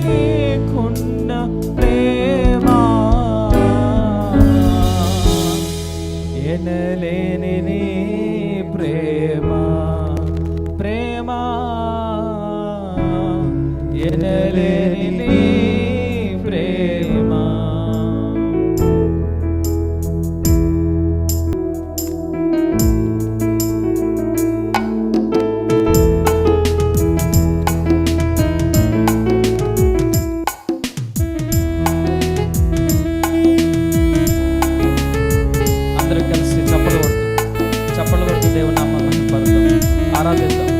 నీకున్న ప్రేమ ఎనలేని నీ ప్రేమ ప్రేమ ఎనలేని నీ ప్రేమ. చప్పలు కొడుతూ దేవుని నామాన్ని మహిమపరుద్దాం, ఆరాధిద్దాం.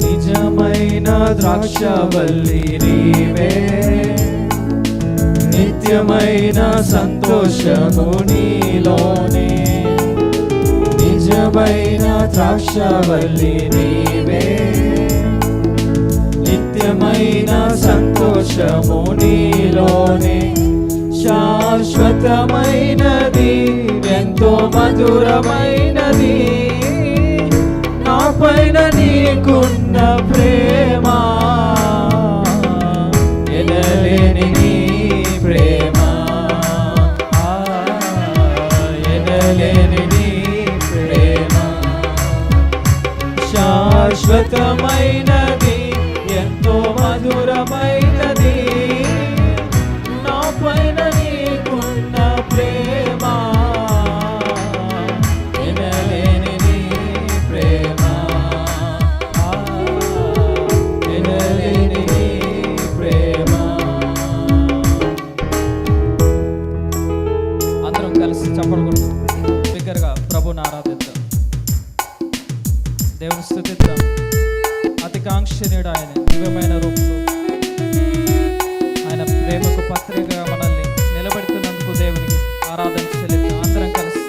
నిజమైన ద్రాక్షవల్లి నీవే, నిత్యమైన సంతోషము నీలోనే. నిజమైన ద్రాక్షవల్లి నీవే, నిత్యమైన సంతోషము నీలోనే. శాశ్వతమైనది ఎంతో మధురమైనది నా పైన నీకున్న ప్రేమ ఎనలేని నీ ప్రేమ ఎనలేని నీ ప్రేమ. శాశ్వతమైనది ఎంతో మధురమైనది నా పైన నీకున్న ప్రేమ ఎనలేని నీ ప్రేమ ఎనలేని నీ ప్రేమ. అందరం కలిసి చప్పలు కొడుతూ బిగ్గరగా ప్రభుని ఆరాధిద్దాం, దేవుని స్తుతిద్దాం. అతికాంక్షణీయుడు ఆయన, దివ్యమైన రూపంలో ఆయన ప్రేమకు పత్రికగా మనల్ని నిలబెడుతున్నందుకు దేవునికి ఆరాధన చెల్లిద్దాం. అందరం కలిసి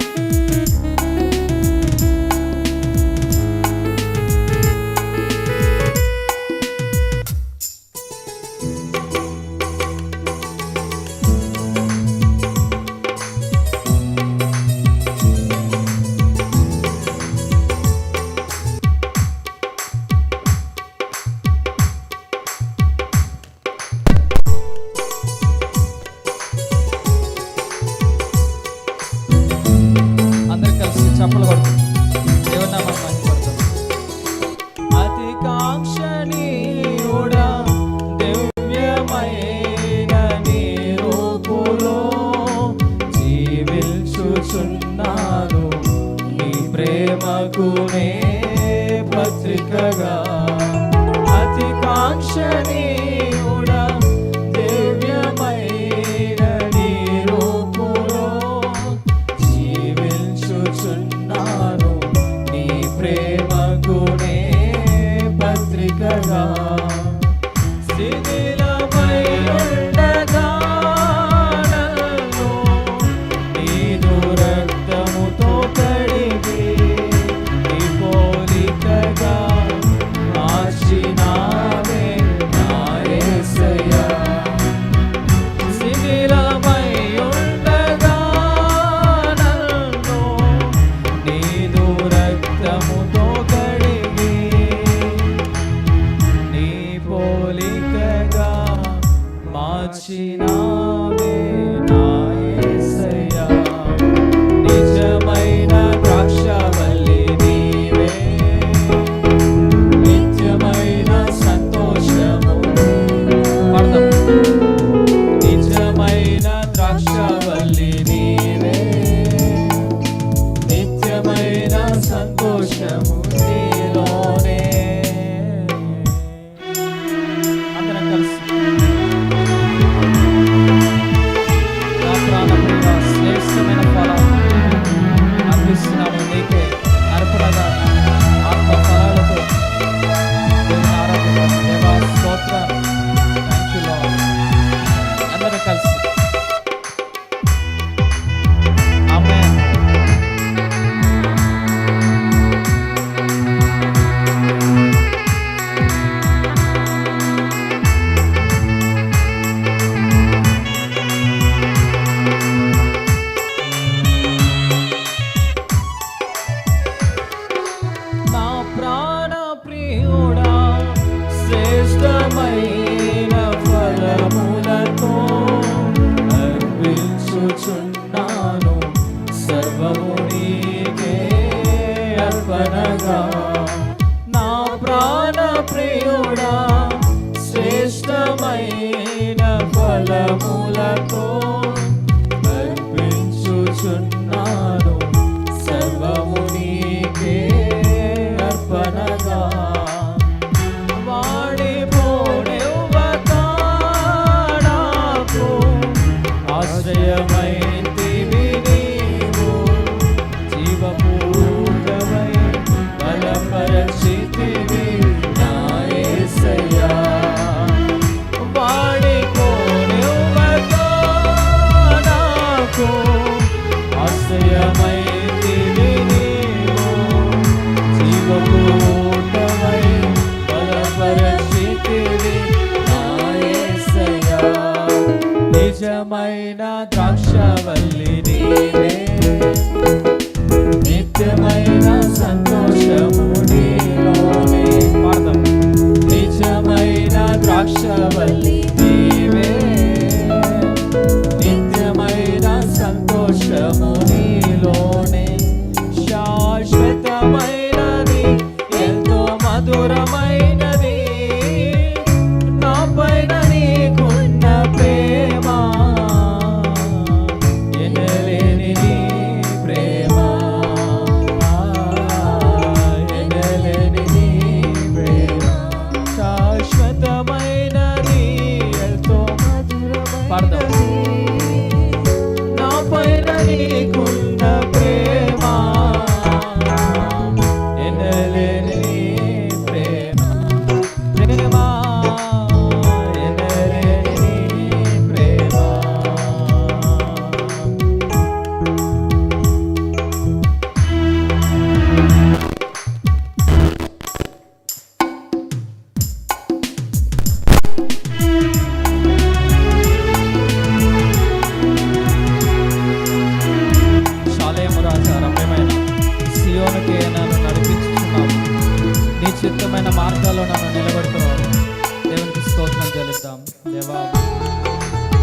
చప్పలు కొడుతూ దేవుని నామాన్ని మహిమపరుద్దాం. అతికాంక్షణీయుడా దివ్యమైన నీ రూపులో జీవించుచున్నాను, నీ ప్రేమకు నే పత్రికగా. అతికాంక్షణీయుడా దివ్యమైన నీ రూపులో జీవించుచున్నాను, నీ ప్రేమకు నే పత్రికగా. శిథిలమై ఉండగా నన్ను నీదు రక్తముతో కడిగి నీ పోలికగా ఉన్నాను, సర్వము నీకే అర్పణగా. వాడిపోనివ్వక నాకు ఆశ్రయమైతివి నీవు, జీవపూర్ణమై బలపరచితివి నా యేసయ్యా. వాడిపోనివ్వక నాకు ఆశ్రయమైతివి నీవు, జీవపూర్ణమై బలపరచితివి నా యేసయ్యా. నిజమైన ద్రాక్షవల్లి నీవే, నిత్యమైన సంతోషము నీలోనే. పాడదాం. నిజమైన ద్రాక్షవల్లి నీవే, నిత్యమైన సంతోషము నీలోనే. శాశ్వతమైనది, ఎంతో మధురమైనది, నా పైన నీకున్న ప్రేమ, ఎనలేని నీ ప్రేమ, ఎనలేని నీ ప్రేమ. శాశ్వతమైనది, ఎంతో మధురమైనది, నా పైన నీకున్న ప్రేమ, ఎనలేని నీ ప్రేమ. ప్రేమ, ఎనలేని నీ ప్రేమ. శాలేము రాజా, రమ్యమైన సియోనుకే నన్ను నడిపించుచున్నావు, నీ చిత్తమైన మార్గాల్లో నన్ను నిలబెడుతున్నావు. దేవునికి స్తోత్రం చెల్లిద్దాం. దేవా,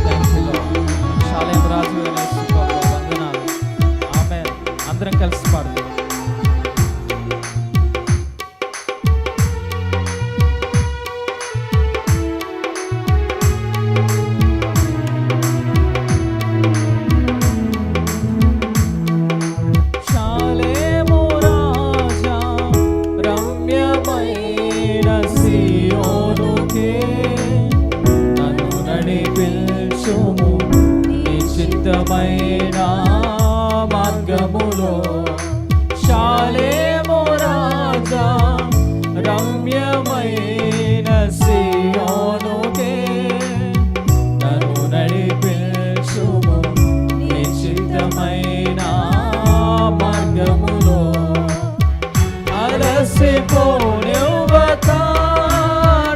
థ్యాంక్ యూ లార్డ్. శాలేము రాజు అయిన యేసు ప్రభువా, వందనాలు. ఆమేన్. అందరం కలిసి పాడదాం. శాలేము రాజా, రమ్యమైన సియోనుకే నన్ను నడిపించుము, నీ చిత్తమైన మార్గములో. శాలేము రాజా, రమ్యమైన సియోనుకే నన్ను నడిపించుము, నీ చిత్తమైన మార్గములో. అలసిపోనివ్వక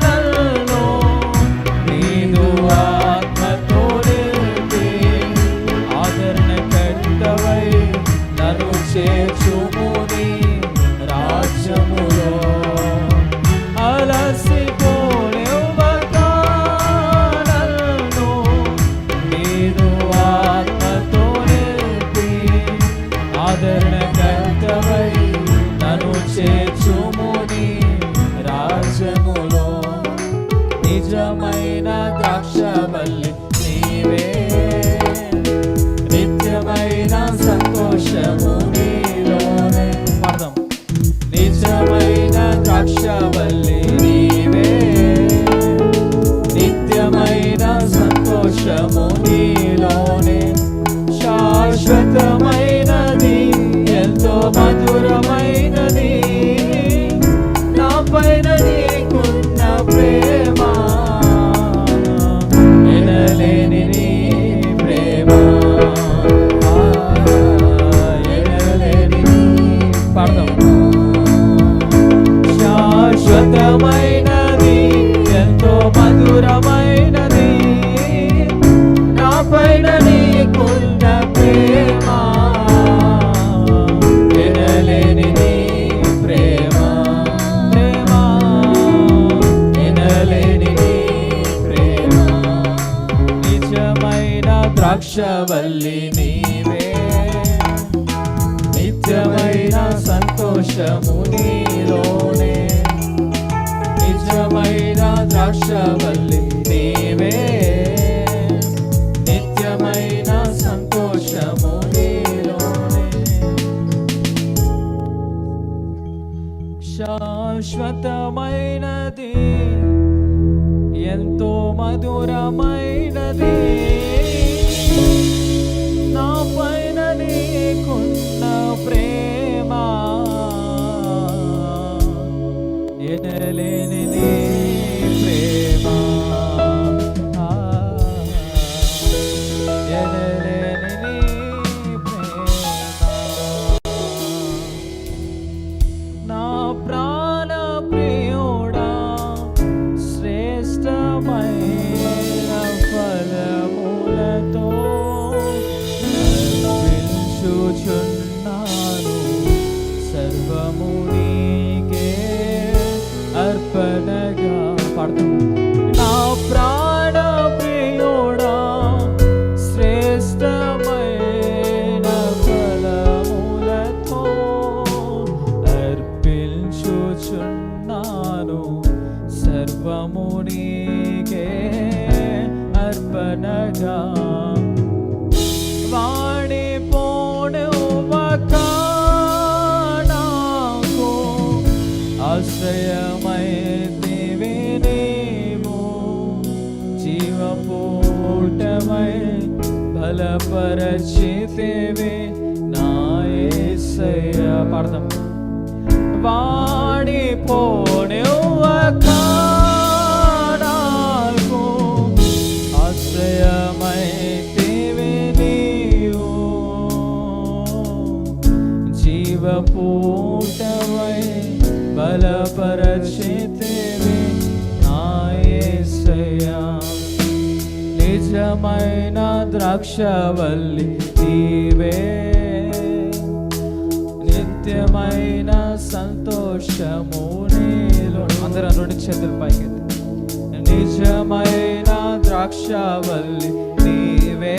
నన్ను నీదు ఆత్మతో నింపి, ఆదరణకర్తవై నన్ను చేర్చుము నీ రాజ్యములో. అలసిపోనివ్వక నన్ను నీదు ఆత్మతో నింపి, ఆదరణకర్తవై నన్ను చేర్చుము నీ రాజ్యములో. నిజమైన ద్రాక్షవల్లి నీవే, నిత్యమైన సంతోషము నీలోనే. పాడదాం. నిజమైన ద్రాక్షవల్లి నీవే, నిత్యమైన సంతోషము నీలోనే. శాశ్వతమైనది, ఎంతో మధురమైనది, నా పైన నీకున్న ప్రేమ, ఎనలేని శాశ్వతమైనది ఎంతో మధురమైనది నా పైన నీకున్న ప్రేమ ఎనలేని నీ ప్రేమ ఎనలేని నీ ప్రేమ నా ప్రాణ ప్రియుడా శ్రేష్టమైన ఫలములతో అర్పించుచున్నాను సర్వము నీకే అర్పణగా పాడతాము నా ప్రాణ ప్రియుడా శ్రేష్టమైన ఫలములతో అర్పించుచున్నాను సర్వము నీకే అర్పణగా వాడిపోనివ్వకు ఆశ్రయమైతివి నీవు జీవపూటమై బలపరచితివి నా యేసయ్య పాడతాం వాడిపోనివ్వకు ఆశ్రయమైతివి నీవు జీవపూటమై బలపరచితివి నా యేసయ్య నిజమైన ద్రాక్షవల్లి నీవే నిత్యమైన సంతోషము నీలో అందరం రెండు చేతులు పైకి నిజమైన ద్రాక్షవల్లి నీవే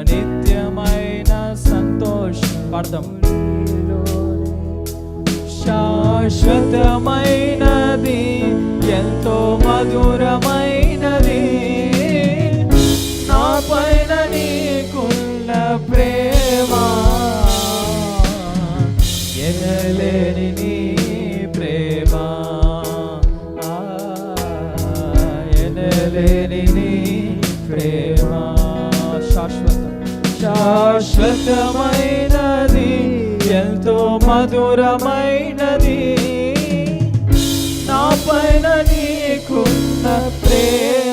నిత్యమైన సంతోషం పడతాం శాశ్వతమైనది ఎంతో మధురమైనది నా పైన నీకున్న ప్రేమ ఎనలేని నీ ప్రేమ ఎనలేని నీ ప్రేమ శాశ్వతమైనది ఎంతో మధురమైనది నా పైన నీకున్న ప్రేమ